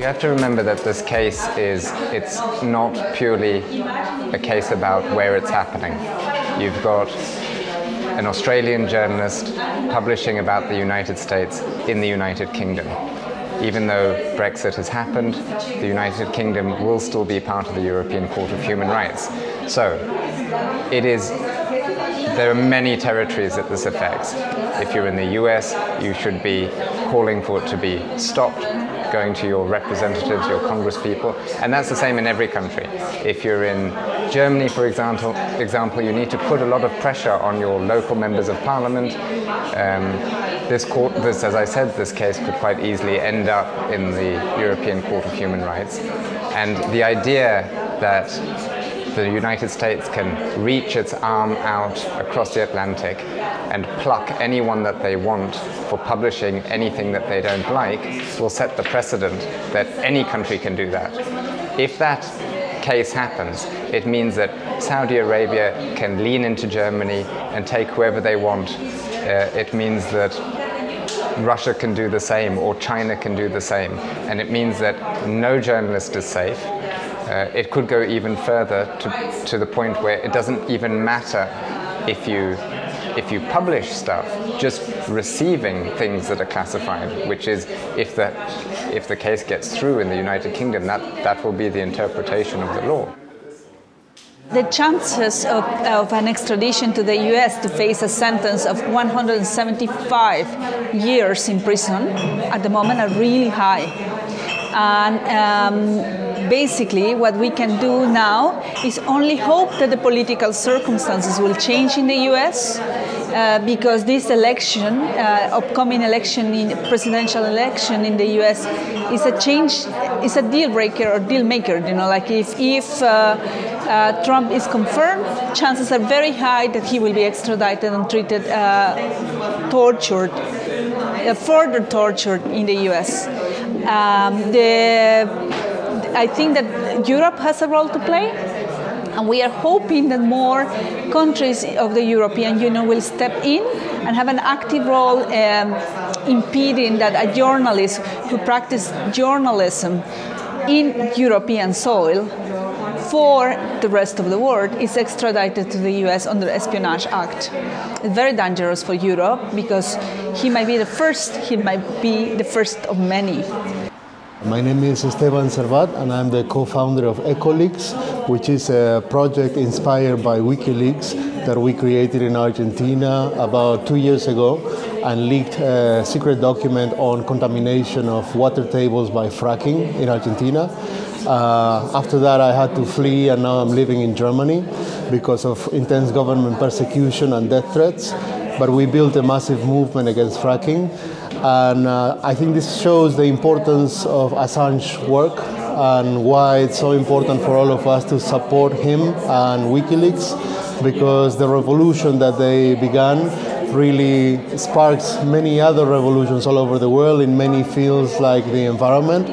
have to remember that this case it's not purely a case about where it's happening. You've got an Australian journalist publishing about the United States in the United Kingdom. Even though Brexit has happened, the United Kingdom will still be part of the European Court of Human Rights. So, there are many territories that this affects. If you're in the US, you should be calling for it to be stopped, going to your representatives, your congresspeople, and that's the same in every country. If you're in Germany, for example, you need to put a lot of pressure on your local members of parliament. As I said, this case could quite easily end up in the European Court of Human Rights. And the idea that the United States can reach its arm out across the Atlantic and pluck anyone that they want for publishing anything that they don't like will set the precedent that any country can do that. If that case happens, it means that Saudi Arabia can lean into Germany and take whoever they want. It means that Russia can do the same, or China can do the same, and it means that no journalist is safe. It could go even further to the point where it doesn't even matter if you publish stuff, just receiving things that are classified, which is if the case gets through in the United Kingdom, that will be the interpretation of the law. The chances of an extradition to the US to face a sentence of 175 years in prison at the moment are really high. And basically what we can do now is only hope that the political circumstances will change in the US, because this election, upcoming election, presidential election in the US, is a deal breaker or deal maker. You know, like if Trump is confirmed, chances are very high that he will be extradited and treated, tortured, further tortured in the US. I think that Europe has a role to play, and we are hoping that more countries of the European Union will step in and have an active role impeding that a journalist who practices journalism in European soil for the rest of the world is extradited to the US under the Espionage Act. It's very dangerous for Europe because he might be the first of many. My name is Esteban Servat, and I'm the co-founder of WikiLeaks, which is a project inspired by WikiLeaks that we created in Argentina about 2 years ago and leaked a secret document on contamination of water tables by fracking in Argentina. After that, I had to flee, and now I'm living in Germany because of intense government persecution and death threats. But we built a massive movement against fracking. And I think this shows the importance of Assange's work and why it's so important for all of us to support him and WikiLeaks, because the revolution that they began really sparks many other revolutions all over the world in many fields like the environment.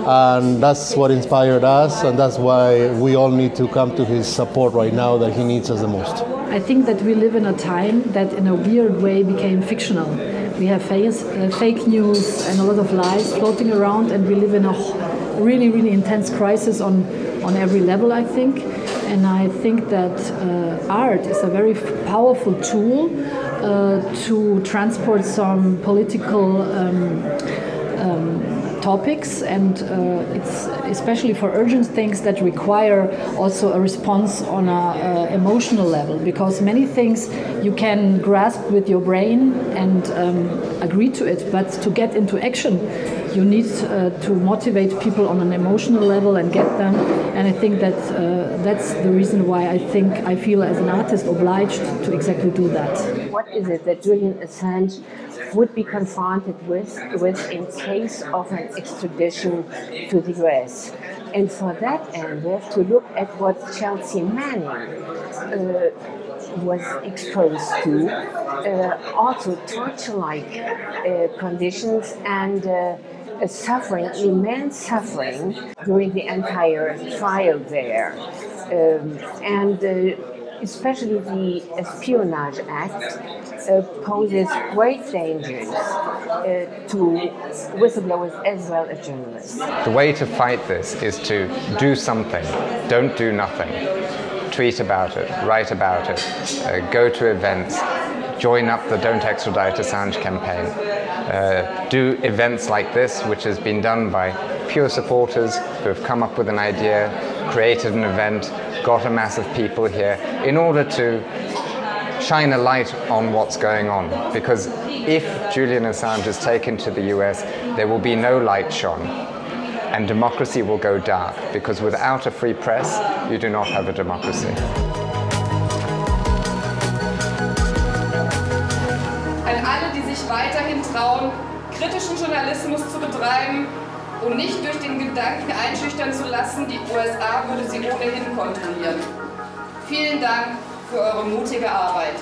And that's what inspired us, and that's why we all need to come to his support right now that he needs us the most. I think that we live in a time that in a weird way became fictional. We have fake news and a lot of lies floating around, and we live in a really, really intense crisis on every level, I think. And I think that art is a very powerful tool to transport some political topics, and it's especially for urgent things that require also a response on an emotional level, because many things you can grasp with your brain and agree to it, but to get into action you need to motivate people on an emotional level and get them, and I think that that's the reason why I feel as an artist obliged to exactly do that. What is it that Julian Assange would be confronted with in case of an extradition to the US? And for that end, we have to look at what Chelsea Manning was exposed to, also torture-like conditions and suffering, immense suffering during the entire trial there. Especially the Espionage Act poses great dangers to whistleblowers as well as journalists. The way to fight this is to do something. Don't do nothing. Tweet about it, write about it, go to events, join up the Don't Extradite Assange campaign. Do events like this, which has been done by pure supporters who have come up with an idea, created an event, got a mass of people here in order to shine a light on what's going on. Because if Julian Assange is taken to the US, there will be no light shone. And democracy will go dark, because without a free press, you do not have a democracy. An alle, die sich weiterhin trauen, kritischen Journalismus zu betreiben und nicht durch den Gedanken einschüchtern zu lassen, die USA würde sie ohnehin kontrollieren. Vielen Dank für eure mutige Arbeit.